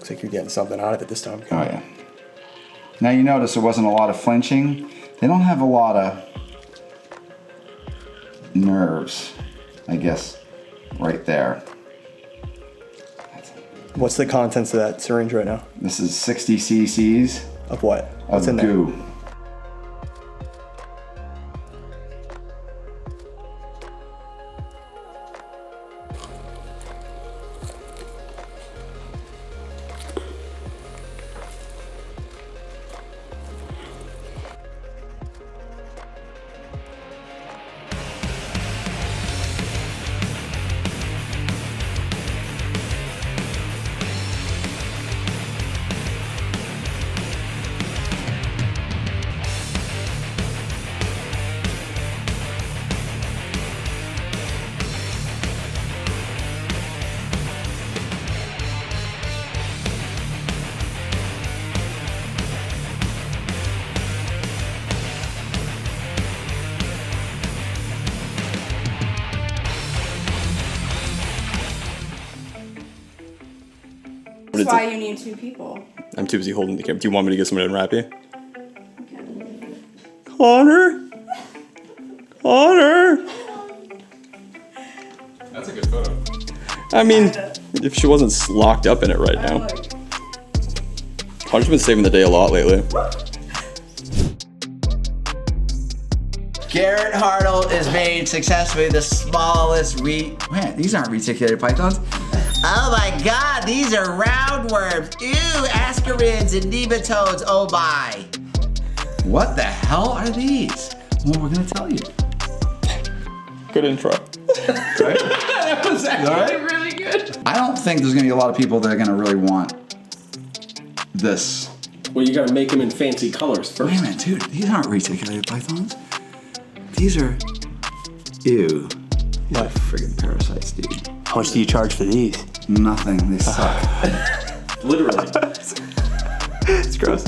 Looks like you're getting something out of it this time. Oh yeah. Now you notice there wasn't a lot of flinching. They don't have a lot of nerves, I guess, right there. What's the contents of that syringe right now? This is 60 cc's. Of what? What's in there? Goo. That's why you need 2 people. I'm too busy holding the camera. Do you want me to get someone to unwrap you? Connor? Connor? That's a good photo. I mean, if she wasn't locked up in it right now. Connor's been saving the day a lot lately. Garrett Hartle is made successfully the smallest Man, these aren't reticulated pythons. Oh my God, these are roundworms. Ew, ascarids and nematodes, oh my. What the hell are these? Well, we're gonna tell you. Good intro. Right? That was actually really good. I don't think there's gonna be a lot of people that are gonna really want this. Well, you gotta make them in fancy colors first. Wait a minute, dude, these aren't reticulated pythons. These are, ew. What? Friggin' parasites, dude. How much do you charge for these? Nothing, they suck. Literally. It's gross.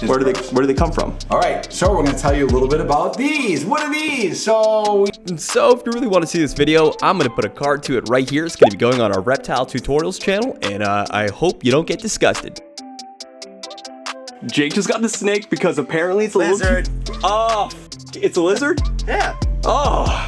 Where do they come from? All right, so we're gonna tell you a little bit about these. What are these? So if you really want to see this video, I'm going to put a card to it right here. It's going to be going on our Reptile Tutorials channel, and I hope you don't get disgusted. Jake just got the snake because apparently it's a Lizard. Oh, it's a lizard? Yeah. Oh.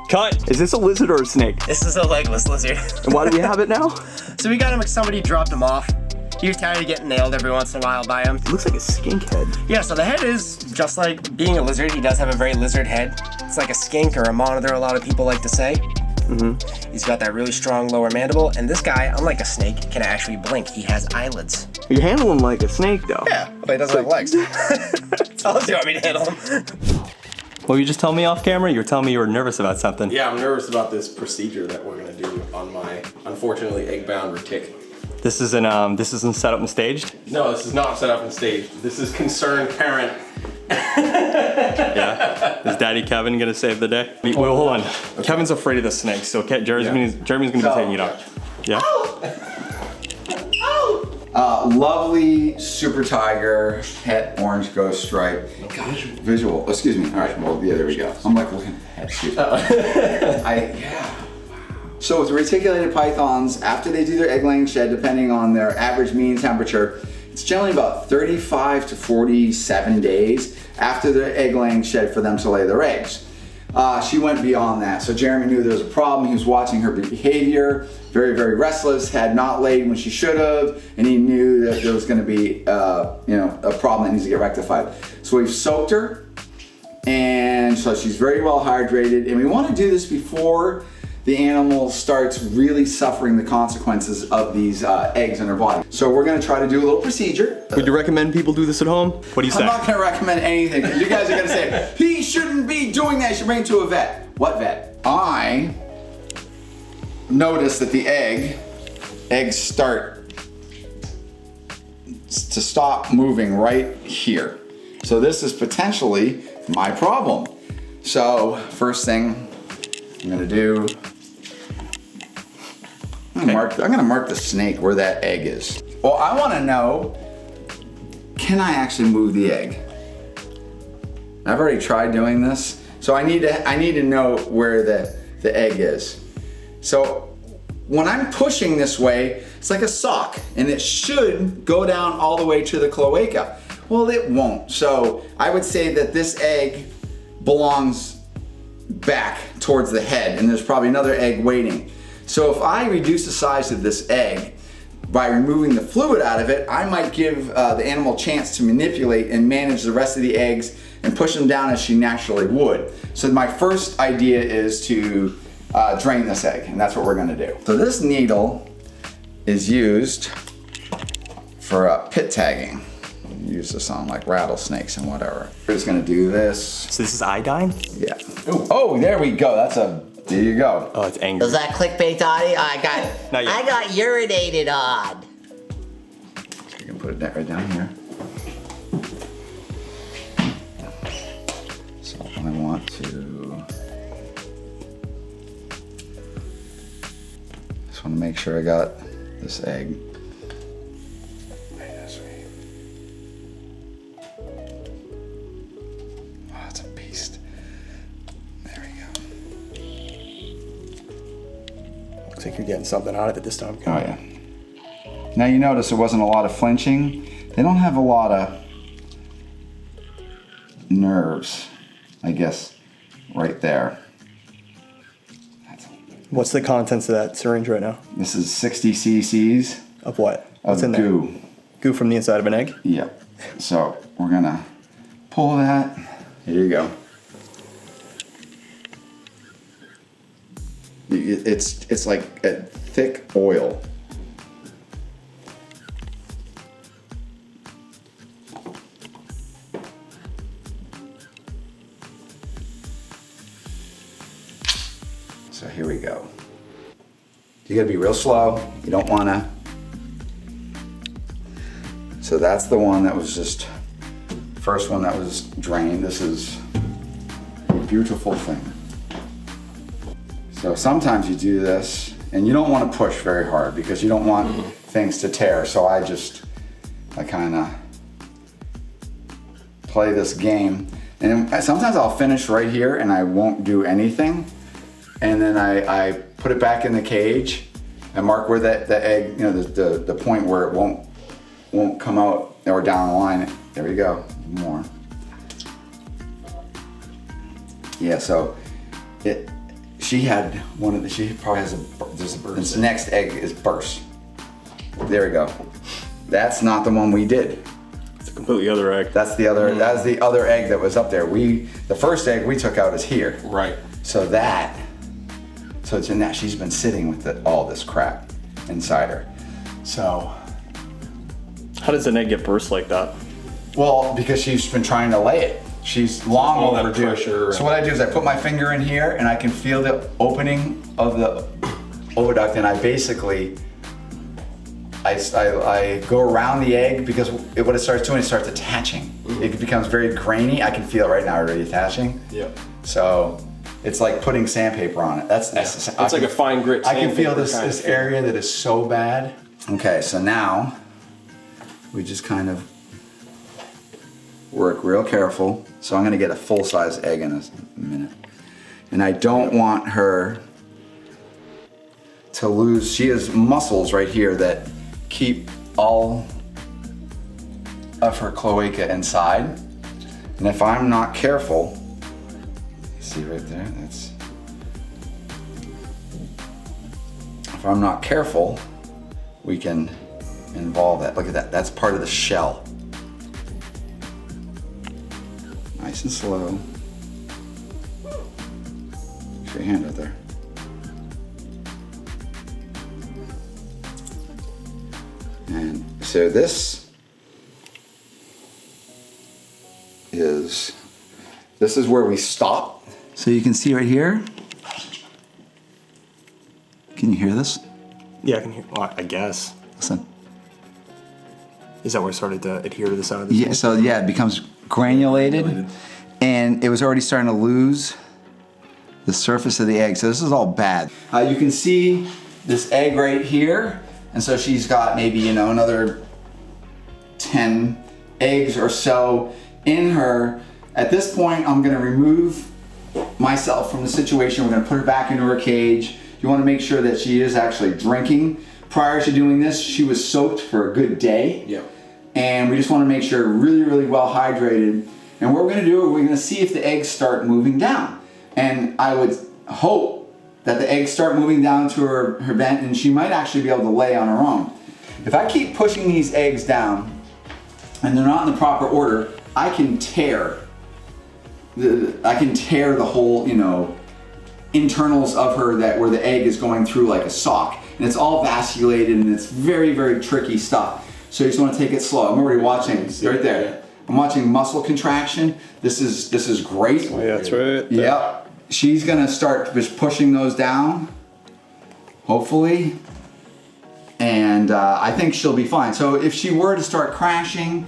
Cut. Is this a lizard or a snake? This is a legless lizard. And why do we have it now? So we got him, somebody dropped him off. He was tired of getting nailed every once in a while by him. It looks like a skink head. Yeah, so the head is just like being a lizard. He does have a very lizard head. It's like a skink or a monitor, a lot of people like to say. Mm-hmm. He's got that really strong lower mandible, and this guy, unlike a snake, can actually blink. He has eyelids. You're handling him like a snake, though. Yeah, but he doesn't have legs. How else do you want me to handle him? Well, you just tell me off camera? You were telling me you were nervous about something. Yeah, I'm nervous about this procedure that we're gonna do on my, unfortunately, egg-bound retic. This isn't set up and staged? No, this is not set up and staged. This is concerned parent. Yeah? Is Daddy Kevin gonna save the day? Wait, hold on. Okay. Kevin's afraid of the snakes, so Jeremy's gonna be taking it up. Yeah? lovely super tiger het orange ghost stripe. Gosh, visual. Excuse me. All right. Well, yeah, there we go. I'm like looking at excuse me. Yeah. So with reticulated pythons, after they do their egg laying shed, depending on their average mean temperature, it's generally about 35 to 47 days after their egg laying shed for them to lay their eggs. She went beyond that. So Jeremy knew there was a problem. He was watching her behavior, very, very restless, had not laid when she should have, and he knew that there was going to be a problem that needs to get rectified. So we've soaked her, and so she's very well hydrated, and we want to do this before the animal starts really suffering the consequences of these eggs in her body. So we're gonna try to do a little procedure. Would you recommend people do this at home? What do you say? I'm not gonna recommend anything, because you guys are gonna say, he shouldn't be doing that, you should bring it to a vet. What vet? I noticed that the eggs start to stop moving right here. So this is potentially my problem. So first thing I'm gonna do, I'm gonna mark the snake where that egg is. Well, I wanna know, can I actually move the egg? I've already tried doing this, so I need to know where the egg is. So when I'm pushing this way, It's like a sock, and it should go down all the way to the cloaca. Well, it won't. So I would say that this egg belongs back towards the head, and there's probably another egg waiting. So if I reduce the size of this egg by removing the fluid out of it, I might give the animal a chance to manipulate and manage the rest of the eggs and push them down as she naturally would. So my first idea is to drain this egg, and that's what we're gonna do. So this needle is used for pit tagging. Use this on like rattlesnakes and whatever. We're just gonna do this. So this is iodine? Yeah. Oh, there we go. There you go. Oh, it's angry. Was that clickbait, Donny? Not yet. I got urinated on. So you can put it right down here. So I want to just want to make sure I got this egg. Oh, that's a beast. There we go. Looks like you're getting something out of it this time. Oh yeah. Now you notice there wasn't a lot of flinching. They don't have a lot of nerves, I guess, right there. What's the contents of that syringe right now? This is 60 cc's Of what? of What's in there? goo. Goo from the inside of an egg? Yep. So we're gonna pull that. Here you go. It's like a thick oil. So here we go. You gotta be real slow. You don't wanna. So that's the one that was just, first one that was drained. This is a beautiful thing. So sometimes you do this and you don't wanna push very hard because you don't want things to tear. So I kinda play this game. And sometimes I'll finish right here and I won't do anything. And then I put it back in the cage. I mark where the egg, you know, the point where it won't come out or down the line. There we go, more. Yeah, so she probably has this next egg is burst. There we go. That's not the one we did. It's a completely other egg. That's the other, that's the other egg that was up there. The first egg we took out is here. Right. So it's in that she's been sitting with all this crap inside her. So, How does an egg get burst like that? well, because she's been trying to lay it. She's long All that overdue. pressure. So what I do is I put my finger in here and I can feel the opening of the oviduct, and I basically, I go around the egg because what it starts doing, it starts attaching. It becomes very grainy. I can feel it right now already attaching. Yep. So it's like putting sandpaper on it. That's It's like a fine grit I can feel sandpaper this kind of this thing. area that is so bad. Okay, so now we just kind of work real careful. So I'm gonna get a full-size egg in a minute. And I don't want her to lose, she has muscles right here that keep all of her cloaca inside. And if I'm not careful, see right there, if I'm not careful, we can involve that. Look at that, that's part of the shell. Nice and slow. Put your hand out there. And so this is where we stop. So you can see right here. Can you hear this? Yeah, I can hear. Well, I guess. Listen. Is that where it started to adhere to the sound of the Yeah, so yeah, it becomes granulated, and it was already starting to lose the surface of the egg. So this is all bad. You can see this egg right here, and so she's got maybe, another 10 eggs or so in her. At this point, I'm gonna remove myself from the situation. We're gonna put her back into her cage. You wanna make sure that she is actually drinking prior to doing this, she was soaked for a good day. Yeah. And we just want to make sure really, really well hydrated. And what we're going to do, we're going to see if the eggs start moving down. And I would hope that the eggs start moving down to her vent, and she might actually be able to lay on her own. If I keep pushing these eggs down and they're not in the proper order, I can tear the whole, you know, internals of her where the egg is going through like a sock. And it's all vasculated and it's very, very tricky stuff. So you just want to take it slow. I'm already watching right there. I'm watching muscle contraction. This is great. Oh yeah, that's right. Yep. She's gonna start just pushing those down, hopefully. And I think she'll be fine. So if she were to start crashing,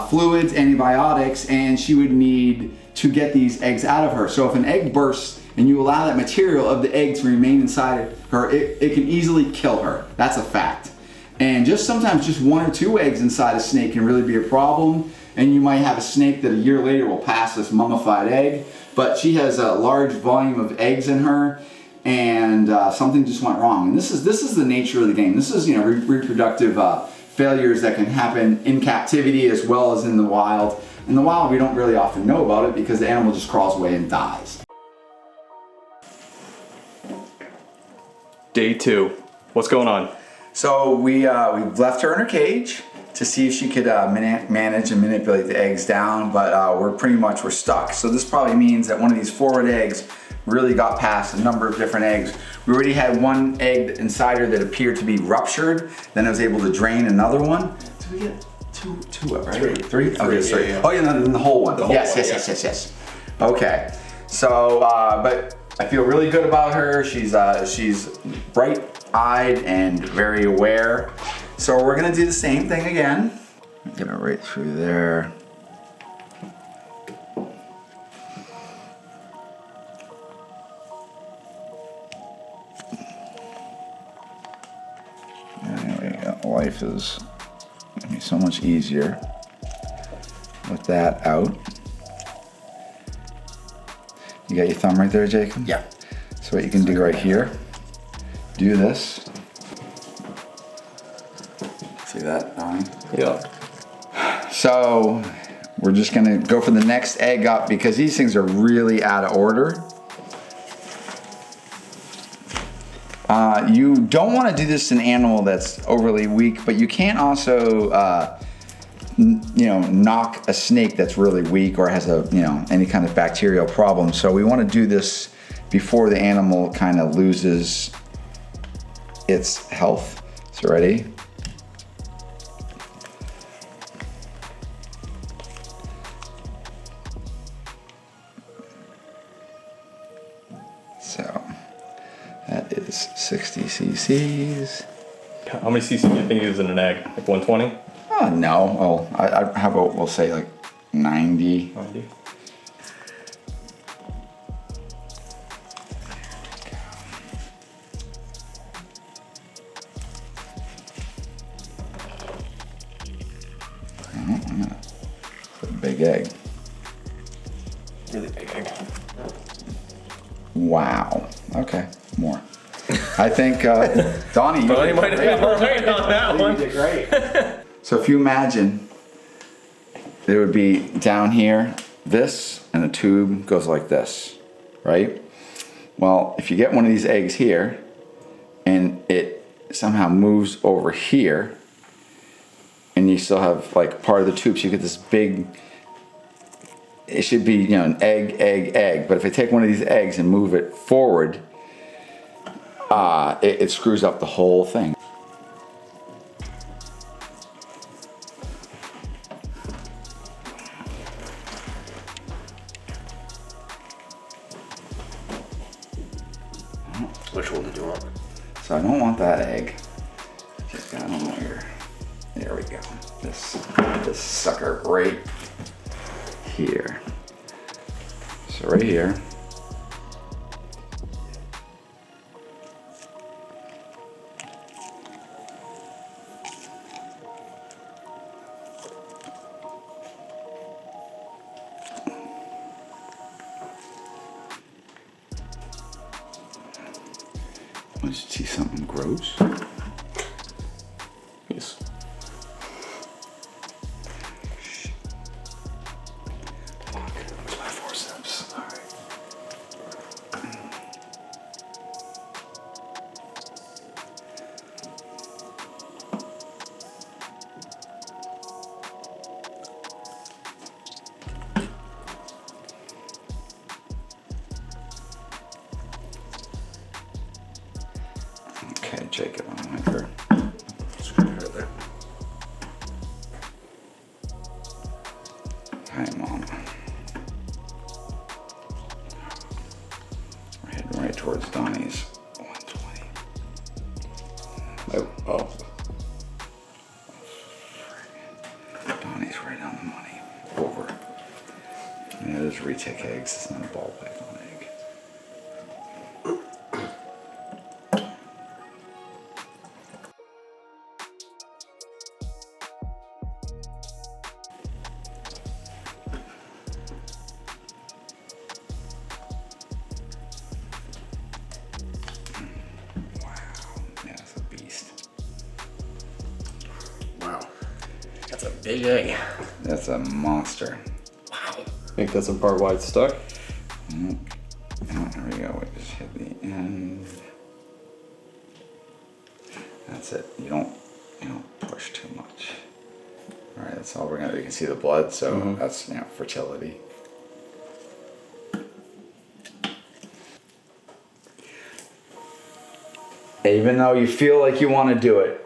fluids, antibiotics, and she would need to get these eggs out of her. So if an egg bursts and you allow that material of the egg to remain inside her, it can easily kill her. That's a fact. And sometimes just 1 or 2 eggs inside a snake can really be a problem. And you might have a snake that a year later will pass this mummified egg. But she has a large volume of eggs in her, and something just went wrong. And this is the nature of the game. This is, you know, reproductive failures that can happen in captivity as well as in the wild. In the wild, we don't really often know about it because the animal just crawls away and dies. Day 2. What's going on? So we've left her in her cage to see if she could manage and manipulate the eggs down, but we're stuck. So this probably means that one of these forward eggs really got past a number of different eggs. We already had one egg inside her that appeared to be ruptured, then I was able to drain another one. Did we get two up, right? Three? Okay, sorry. Yeah. Oh yeah, then the whole one. Yes. Okay, so, but I feel really good about her. She's bright-eyed and very aware. So we're gonna do the same thing again. Get her right through there. There we go. Life is gonna be so much easier with that out. You got your thumb right there, Jacob? Yeah. So what you can do right here, do this. See that, Donnie? Yeah. So we're just gonna go for the next egg up because these things are really out of order. You don't want to do this in an animal that's overly weak, but you can't also, knock a snake that's really weak or has any kind of bacterial problem. So we want to do this before the animal kind of loses its health. So ready? So that is 60 cc's. How many cc do you think is in an egg? Like 120? Oh, no. Oh, how about we'll say like 90. 90. I'm gonna put a big egg. Really big egg. Wow. Okay, more. I think Donnie, you Donnie did might have great. been right on that one. You did great. So if you imagine, there would be down here this, and the tube goes like this, right? Well, if you get one of these eggs here, and it somehow moves over here, and you still have like part of the tube, so you get this big. It should be, an egg, egg, egg. But if I take one of these eggs and move it forward, it screws up the whole thing. Which one did you want? So I don't want that egg. Just got on here. There we go. This sucker right here. So right here. Want to see something gross? Okay, Jacob, I'm like her. Right there. Hi, Mom. We're heading right towards Donny's 120. Oh. Donny's right on the money. Over. Yeah, there's retake eggs. It's not a ball python egg. Wow. That's a big egg. That's a monster. Wow. Think that's in part why it's stuck? Oh, there we go. We just hit the end. That's it. You don't push too much. All right, that's all we're gonna do. You can see the blood, so that's fertility. Even though you feel like you want to do it,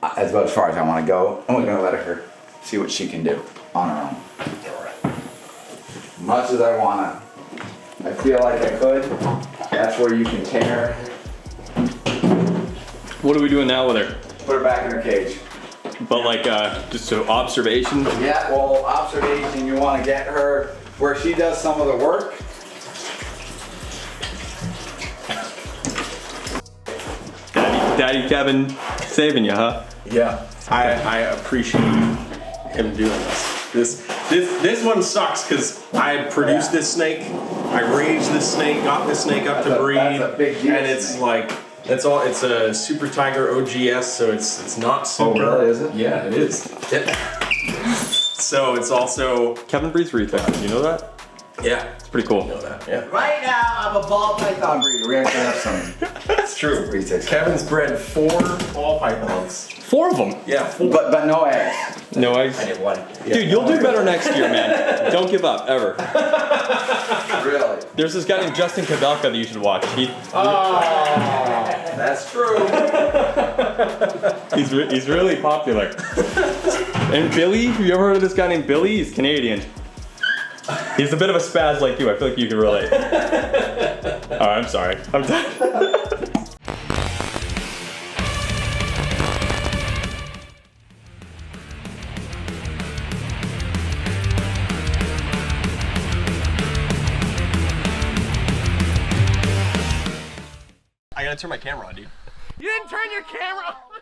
that's about as far as I want to go. I'm gonna let her see what she can do on her own. Much as I wanna, I feel like I could. That's where you can tear. What are we doing now with her? Put her back in her cage. But like, just so observation. Yeah, well, observation, you want to get her where she does some of the work. Daddy Kevin saving you, huh? Yeah, I appreciate him doing this. This one sucks because I produced this snake, I raised this snake, got this snake up to breed, that's a big deal and it's snake. like it's a Super Tiger OGS, so it's not super. Oh, really? Is it? Yeah, it is. So it's also Kevin breeds retexes, you know that? yeah, It's pretty cool. I know that. Yeah, Right now, I'm a ball python breeder. We actually have some it's true. retakes. Kevin's bred 4 ball pythons. 4 of them. Yeah, 4. But no eggs. No eggs. I did one. Dude, you'll do better next year, man. Don't give up, ever. Really? There's this guy named Justin Kabelka that you should watch. That's true. He's really popular. And Billy, have you ever heard of this guy named Billy? He's Canadian. He's a bit of a spaz like you. I feel like you can relate. Alright, I'm sorry. I'm done. I gotta turn my camera on, dude. You didn't turn your camera on.